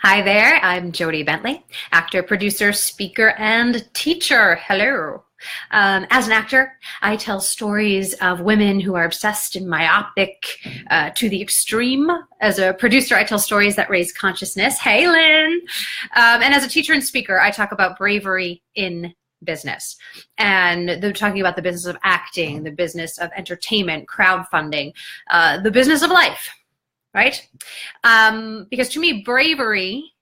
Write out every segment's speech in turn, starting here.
Hi there, I'm Jody Bentley, actor, producer, speaker, and teacher. Hello. As an actor, I tell stories of women who are obsessed and myopic to the extreme. As a producer, I tell stories that raise consciousness. Hey, Lynn. And as a teacher and speaker, I talk about bravery in business. And they're talking about the business of acting, the business of entertainment, crowdfunding, the business of life. Right? Because to me, bravery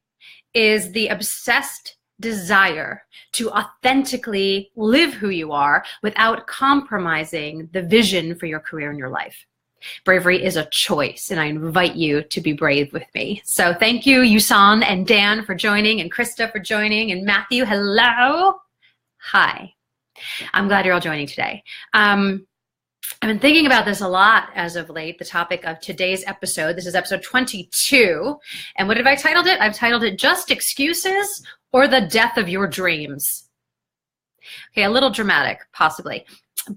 is the obsessed desire to authentically live who you are without compromising the vision for your career and your life. Bravery is a choice, and I invite you to be brave with me. So thank you, Yusan and Dan, for joining, and Krista for joining, and Matthew, hello. Hi. I'm glad you're all joining today. I've been thinking about this a lot as of late, the topic of today's episode. This is episode 22. And what have I titled it? I've titled it Just Excuses or the Death of Your Dreams. Okay, a little dramatic, possibly.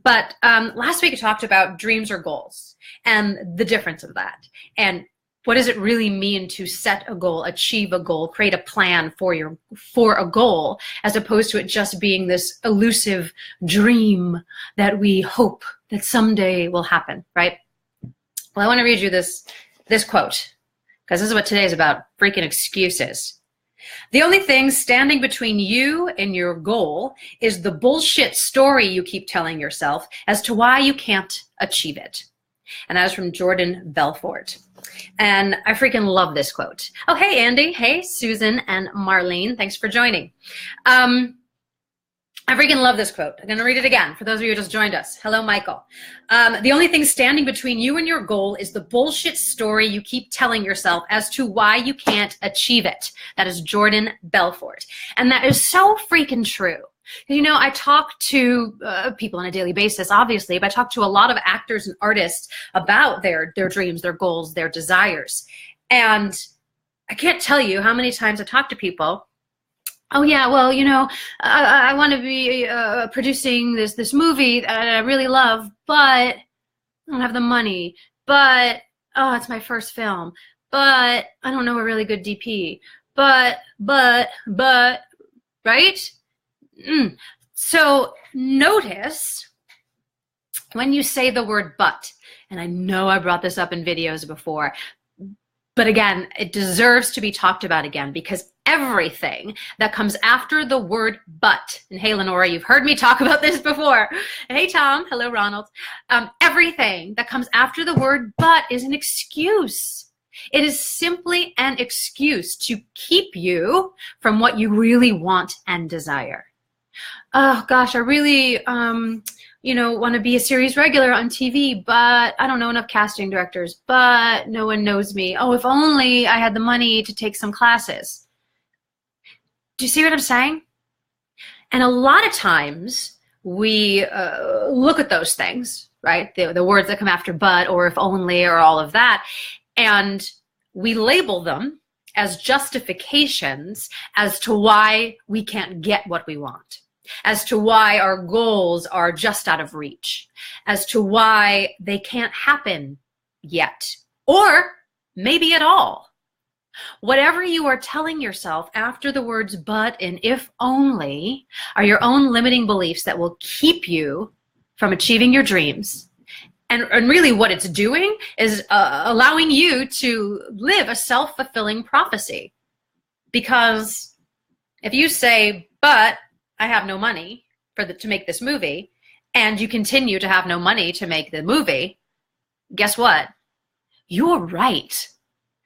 But last week I talked about dreams or goals and the difference of that. And what does it really mean to set a goal, achieve a goal, create a plan for a goal, as opposed to it just being this elusive dream that we hope that someday will happen, right? Well, I want to read you this quote, because this is what today is about, freaking excuses. The only thing standing between you and your goal is the bullshit story you keep telling yourself as to why you can't achieve it. And that is from Jordan Belfort. And I freaking love this quote. Oh, hey, Andy. Hey, Susan and Marlene. Thanks for joining. I freaking love this quote. I'm going to read it again for those of you who just joined us. Hello, Michael. The only thing standing between you and your goal is the bullshit story you keep telling yourself as to why you can't achieve it. That is Jordan Belfort. And that is so freaking true. You know, I talk to people on a daily basis, obviously, but I talk to a lot of actors and artists about their dreams, their goals, their desires. And I can't tell you how many times I talk to people. Oh yeah, well, you know, I want to be producing this movie that I really love, but I don't have the money. But oh, it's my first film. But I don't know a really good DP. But right? So notice when you say the word but, and I know I brought this up in videos before, but again, it deserves to be talked about again, because everything that comes after the word but, and hey, Lenora, you've heard me talk about this before. Hey, Tom. Hello, Ronald. Everything that comes after the word but is an excuse. It is simply an excuse to keep you from what you really want and desire. Oh gosh, I really, want to be a series regular on TV, but I don't know enough casting directors, but no one knows me. Oh, if only I had the money to take some classes. Do you see what I'm saying? And a lot of times we look at those things, right? The words that come after but, or if only, or all of that, and we label them as justifications as to why we can't get what we want, as to why our goals are just out of reach, as to why they can't happen yet, or maybe at all. Whatever you are telling yourself after the words but and if only are your own limiting beliefs that will keep you from achieving your dreams. And really what it's doing is allowing you to live a self-fulfilling prophecy. Because if you say, but I have no money to make this movie, and you continue to have no money to make the movie, guess what? You're right.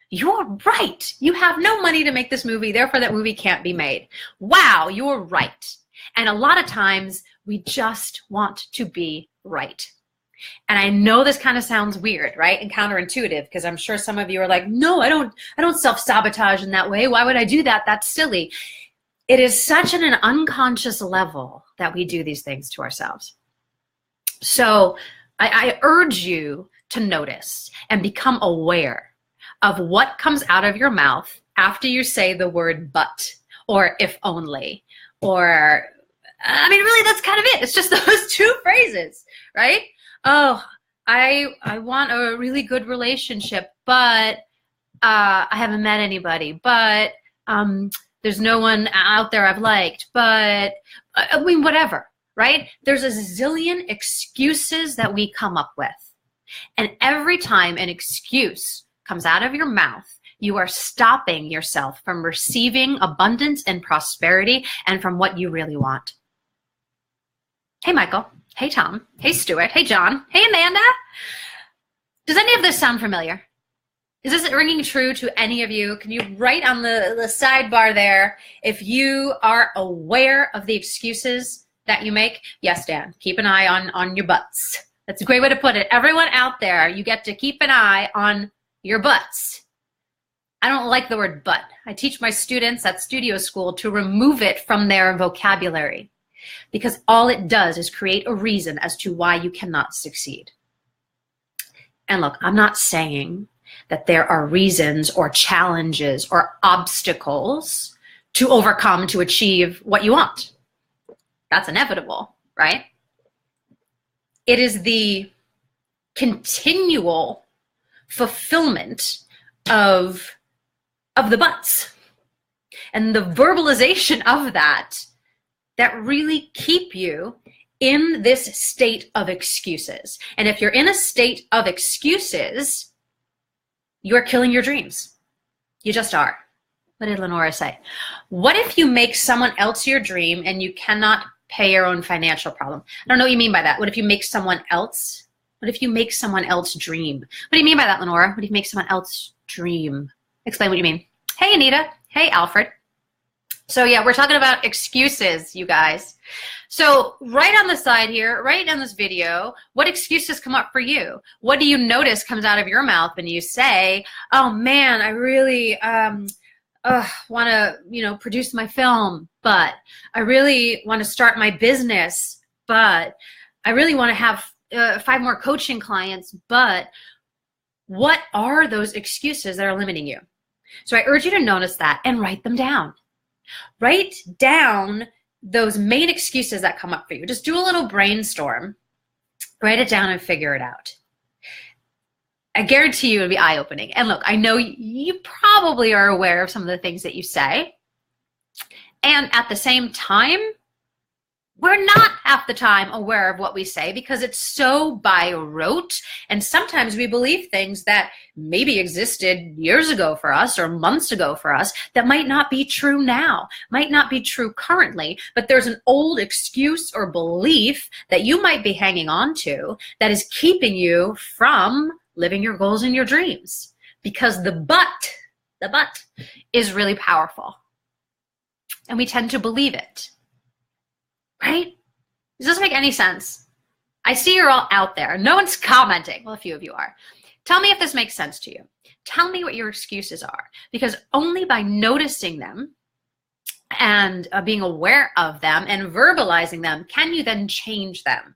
You're right. You have no money to make this movie, therefore that movie can't be made. Wow, you're right. And a lot of times we just want to be right. And I know this kind of sounds weird, right? And counterintuitive, because I'm sure some of you are like, no, I don't self-sabotage in that way. Why would I do that? That's silly. It is such an unconscious level that we do these things to ourselves. So I urge you to notice and become aware of what comes out of your mouth after you say the word but, or if only, or, I mean, really, that's kind of it. It's just those two phrases, right? Oh, I want a really good relationship, but I haven't met anybody. But There's no one out there I've liked, but I mean, whatever, right? There's a zillion excuses that we come up with. And every time an excuse comes out of your mouth, you are stopping yourself from receiving abundance and prosperity and from what you really want. Hey, Michael. Hey, Tom. Hey, Stuart. Hey, John. Hey, Amanda. Does any of this sound familiar? Is this ringing true to any of you? Can you write on the sidebar there if you are aware of the excuses that you make? Yes, Dan. Keep an eye on your butts. That's a great way to put it. Everyone out there, you get to keep an eye on your butts. I don't like the word but. I teach my students at studio school to remove it from their vocabulary because all it does is create a reason as to why you cannot succeed. And look, I'm not saying that there are reasons or challenges or obstacles to overcome to achieve what you want. That's inevitable, right? It is the continual fulfillment of the buts and the verbalization of that really keep you in this state of excuses. And if you're in a state of excuses, you're killing your dreams. You just are. What did Lenora say? What if you make someone else your dream and you cannot pay your own financial problem? I don't know what you mean by that. What if you make someone else? What if you make someone else dream? What do you mean by that, Lenora? What if you make someone else dream? Explain what you mean. Hey, Anita. Hey, Alfred. So yeah, we're talking about excuses, you guys. So right on the side here, right in this video, what excuses come up for you? What do you notice comes out of your mouth when you say, oh man, I really want to, produce my film, but I really want to start my business, but I really want to have 5 more coaching clients, but what are those excuses that are limiting you? So I urge you to notice that and write them down. Write down those main excuses that come up for you. Just do a little brainstorm, write it down and figure it out. I guarantee you it'll be eye-opening. And look, I know you probably are aware of some of the things that you say. And at the same time, we're not half the time aware of what we say because it's so by rote. And sometimes we believe things that maybe existed years ago for us or months ago for us that might not be true now, might not be true currently, but there's an old excuse or belief that you might be hanging on to that is keeping you from living your goals and your dreams because the but is really powerful. And we tend to believe it. Right? Does this make any sense? I see you're all out there. No one's commenting. Well, a few of you are. Tell me if this makes sense to you. Tell me what your excuses are, because only by noticing them and being aware of them and verbalizing them can you then change them.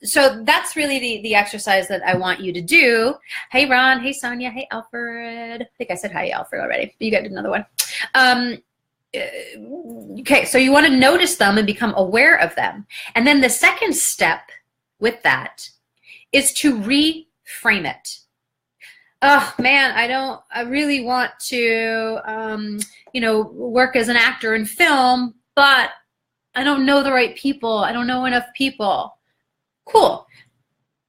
So that's really the exercise that I want you to do. Hey, Ron. Hey, Sonia. Hey, Alfred. I think I said hi, Alfred, already. But you got another one. Okay, so you want to notice them and become aware of them. And then the second step with that is to reframe it. Oh man, I really want to, work as an actor in film, but I don't know the right people. I don't know enough people. Cool.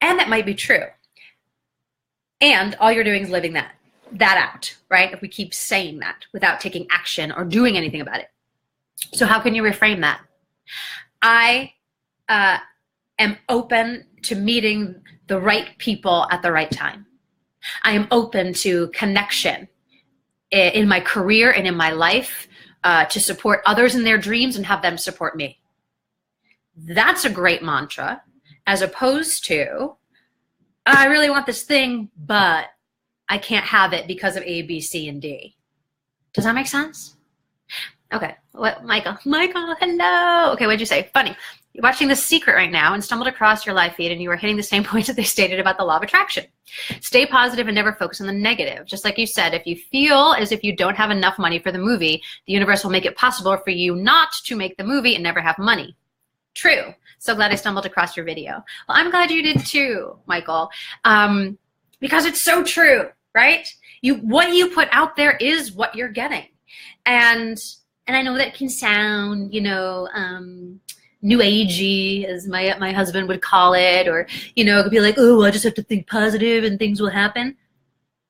And that might be true. And all you're doing is living that out, right? If we keep saying that without taking action or doing anything about it. So how can you reframe that? I am open to meeting the right people at the right time. I am open to connection in my career and in my life to support others in their dreams and have them support me. That's a great mantra, as opposed to, I really want this thing, but I can't have it because of A, B, C, and D. Does that make sense? Okay. What, Michael, hello. Okay, what'd you say? Funny. You're watching The Secret right now and stumbled across your live feed and you were hitting the same points that they stated about the law of attraction. Stay positive and never focus on the negative. Just like you said, if you feel as if you don't have enough money for the movie, the universe will make it possible for you not to make the movie and never have money. True. So glad I stumbled across your video. Well, I'm glad you did too, Michael, because it's so true, right? What you put out there is what you're getting. And I know that can sound, new agey, as my husband would call it, or, it could be like, oh, I just have to think positive and things will happen.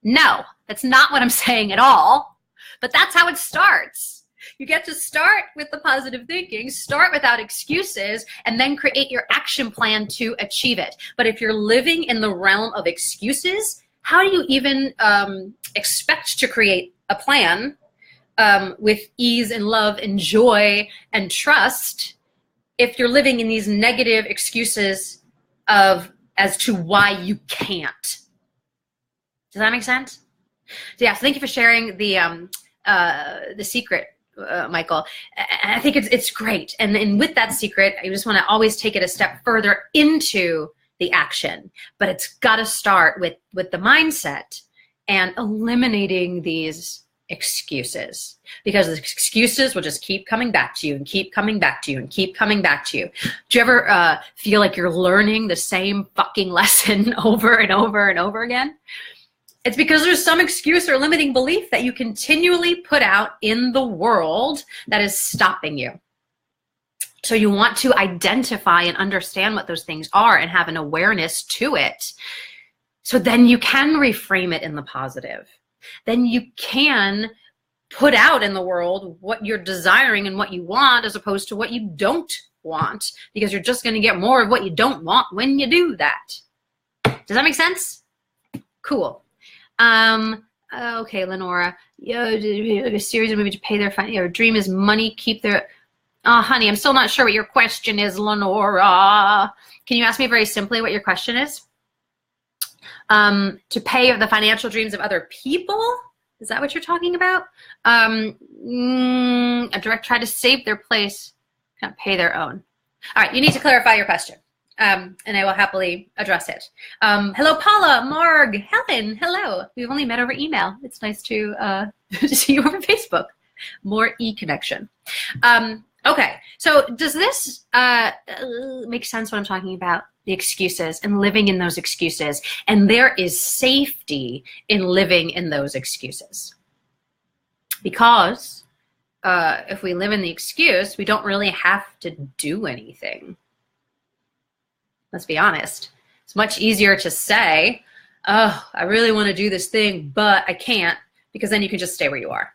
No, that's not what I'm saying at all. But that's how it starts. You get to start with the positive thinking, start without excuses, and then create your action plan to achieve it. But if you're living in the realm of excuses, how do you even expect to create a plan with ease and love and joy and trust if you're living in these negative excuses as to why you can't? Does that make sense? So yeah, so thank you for sharing the secret, Michael. And I think it's great. And with that secret, I just want to always take it a step further into the action. But it's got to start with the mindset and eliminating these excuses, because the excuses will just keep coming back to you and keep coming back to you and keep coming back to you. Do you ever feel like you're learning the same fucking lesson over and over and over again? It's because there's some excuse or limiting belief that you continually put out in the world that is stopping you. So you want to identify and understand what those things are and have an awareness to it. So then you can reframe it in the positive. Then you can put out in the world what you're desiring and what you want, as opposed to what you don't want, because you're just going to get more of what you don't want when you do that. Does that make sense? Cool. Okay, Lenora, a series of movies to pay their fine. Your dream is money, keep their, oh, honey, I'm still not sure what your question is, Lenora. Can you ask me very simply what your question is? To pay the financial dreams of other people? Is that what you're talking about? A direct try to save their place, can't pay their own. All right, you need to clarify your question. And I will happily address it. Hello, Paula, Marg, Helen, hello. We've only met over email. It's nice to see you over Facebook. More e-connection. Okay, so does this make sense what I'm talking about? The excuses and living in those excuses. And there is safety in living in those excuses. Because if we live in the excuse, we don't really have to do anything. Let's be honest. It's much easier to say, oh, I really want to do this thing, but I can't, because then you can just stay where you are.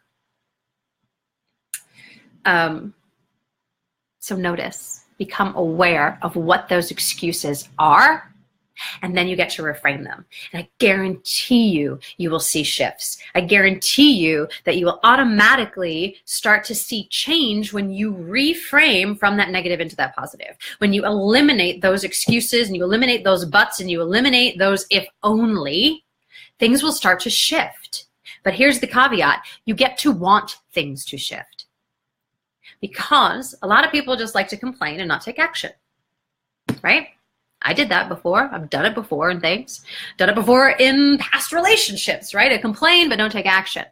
So notice, become aware of what those excuses are, and then you get to reframe them. And I guarantee you, you will see shifts. I guarantee you that you will automatically start to see change when you reframe from that negative into that positive. When you eliminate those excuses and you eliminate those buts and you eliminate those if only, things will start to shift. But here's the caveat. You get to want things to shift. Because a lot of people just like to complain and not take action, right? I did that before. I've done it before in things. Done it before in past relationships, right? I complain but don't take action.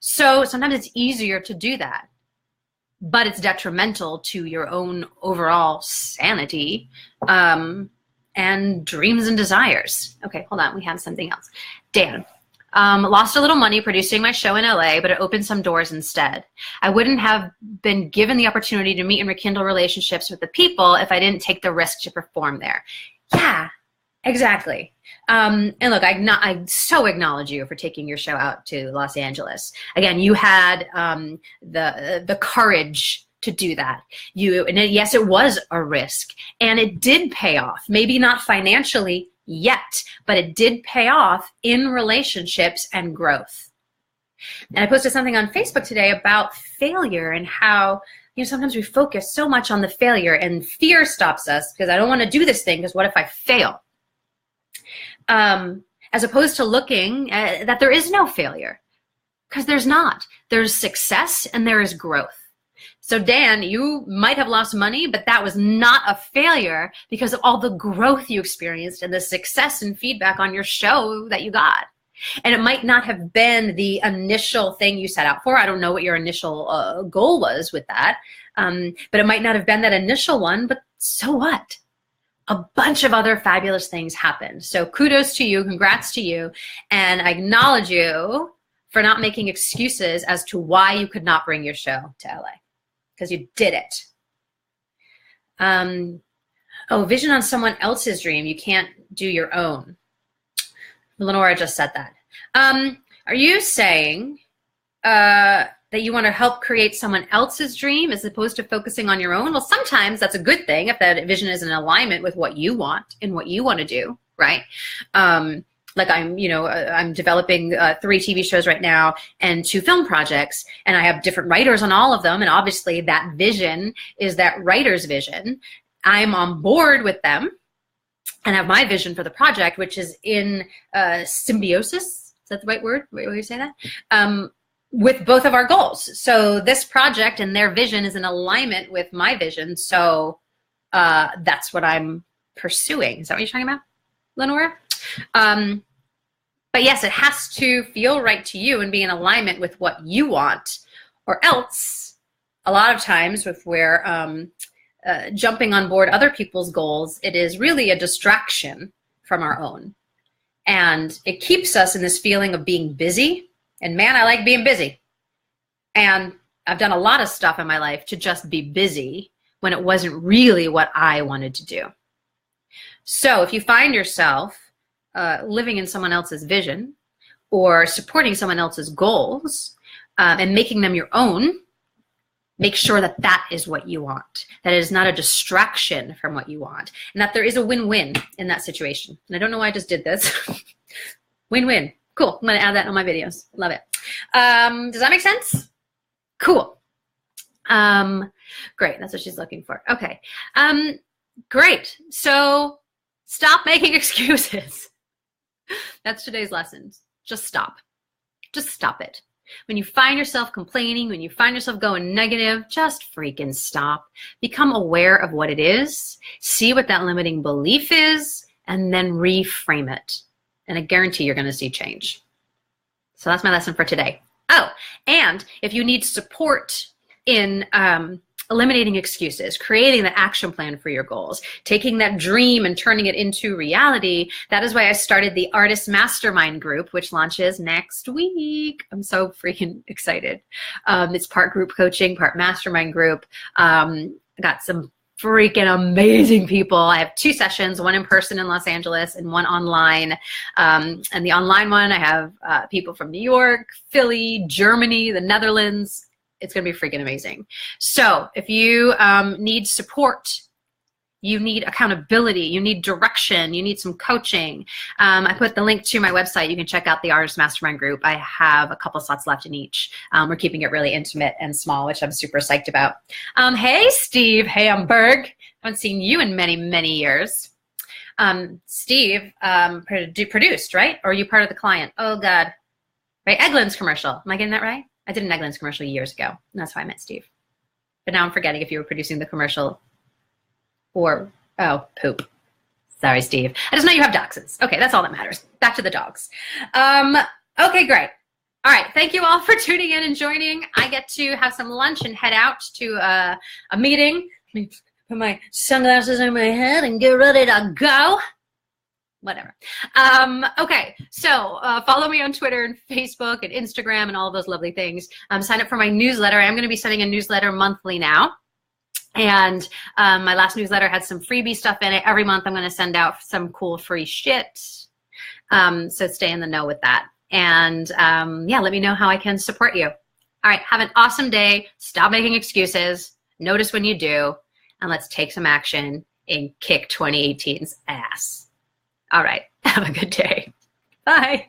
So sometimes it's easier to do that, but it's detrimental to your own overall sanity and dreams and desires. Okay, hold on. We have something else. Dan. Lost a little money producing my show in LA, but it opened some doors instead. I wouldn't have been given the opportunity to meet and rekindle relationships with the people if I didn't take the risk to perform there. Yeah, exactly. And look, I so acknowledge you for taking your show out to Los Angeles. Again, you had the courage to do that. Yes, it was a risk, and it did pay off. Maybe not financially yet, but it did pay off in relationships and growth. And I posted something on Facebook today about failure and how, sometimes we focus so much on the failure and fear stops us because I don't want to do this thing because what if I fail? As opposed to looking at that there is no failure, because there's not. There's success and there is growth. So Dan, you might have lost money, but that was not a failure because of all the growth you experienced and the success and feedback on your show that you got. And it might not have been the initial thing you set out for. I don't know what your initial goal was with that, but it might not have been that initial one, but so what? A bunch of other fabulous things happened. So kudos to you, congrats to you, and I acknowledge you for not making excuses as to why you could not bring your show to LA, because you did it. Oh, vision on someone else's dream. You can't do your own. Lenora just said that. Are you saying that you want to help create someone else's dream as opposed to focusing on your own? Well, sometimes that's a good thing if that vision is in alignment with what you want and what you want to do, right? Like I'm developing 3 TV shows right now and 2 film projects, and I have different writers on all of them. And obviously that vision is that writer's vision. I'm on board with them and have my vision for the project, which is in symbiosis. Is that the right word? Will you say that? With both of our goals. So this project and their vision is in alignment with my vision. So that's what I'm pursuing. Is that what you're talking about, Lenora? But yes, it has to feel right to you and be in alignment with what you want, or else a lot of times if we're jumping on board other people's goals, it is really a distraction from our own. And it keeps us in this feeling of being busy. And man, I like being busy. And I've done a lot of stuff in my life to just be busy when it wasn't really what I wanted to do. So if you find yourself living in someone else's vision or supporting someone else's goals and making them your own, make sure that that is what you want, that it is not a distraction from what you want, and that there is a win-win in that situation. And I don't know why I just did this. Win-win. Cool. I'm going to add that on my videos. Love it. Does that make sense? Cool. Great. That's what she's looking for. Okay. Great. So stop making excuses. That's today's lesson. Just stop. Just stop it. When you find yourself complaining, when you find yourself going negative, just freaking stop. Become aware of what it is. See what that limiting belief is, and then reframe it. And I guarantee you're going to see change. So that's my lesson for today. Oh, and if you need support in eliminating excuses, creating the action plan for your goals, taking that dream and turning it into reality, that is why I started the Artist Mastermind group, which launches next week. I'm so freaking excited. It's part group coaching, part mastermind group. I got some freaking amazing people. I have 2 sessions, one in person in Los Angeles and one online. And the online one, I have people from New York, Philly, Germany, the Netherlands. It's going to be freaking amazing. So if you need support, you need accountability, you need direction, you need some coaching, I put the link to my website. You can check out the Artist Mastermind group. I have a couple slots left in each. We're keeping it really intimate and small, which I'm super psyched about. Hey, Steve Hamburg. Haven't seen you in many, many years. Steve produced, right? Or are you part of the client? Oh, God. Right, Eggland's commercial. Am I getting that right? I did an Eggland's commercial years ago, and that's how I met Steve. But now I'm forgetting if you were producing the commercial or, oh, poop. Sorry, Steve. I just know you have dachshunds. Okay, that's all that matters. Back to the dogs. Okay, great. All right, thank you all for tuning in and joining. I get to have some lunch and head out to a meeting. Let me put my sunglasses on my head and get ready to go. Whatever. Okay, so follow me on Twitter and Facebook and Instagram and all of those lovely things. Sign up for my newsletter. I'm going to be sending a newsletter monthly now. And my last newsletter had some freebie stuff in it. Every month I'm going to send out some cool free shit. So stay in the know with that. And yeah, let me know how I can support you. All right, have an awesome day. Stop making excuses. Notice when you do. And let's take some action and kick 2018's ass. All right. Have a good day. Bye.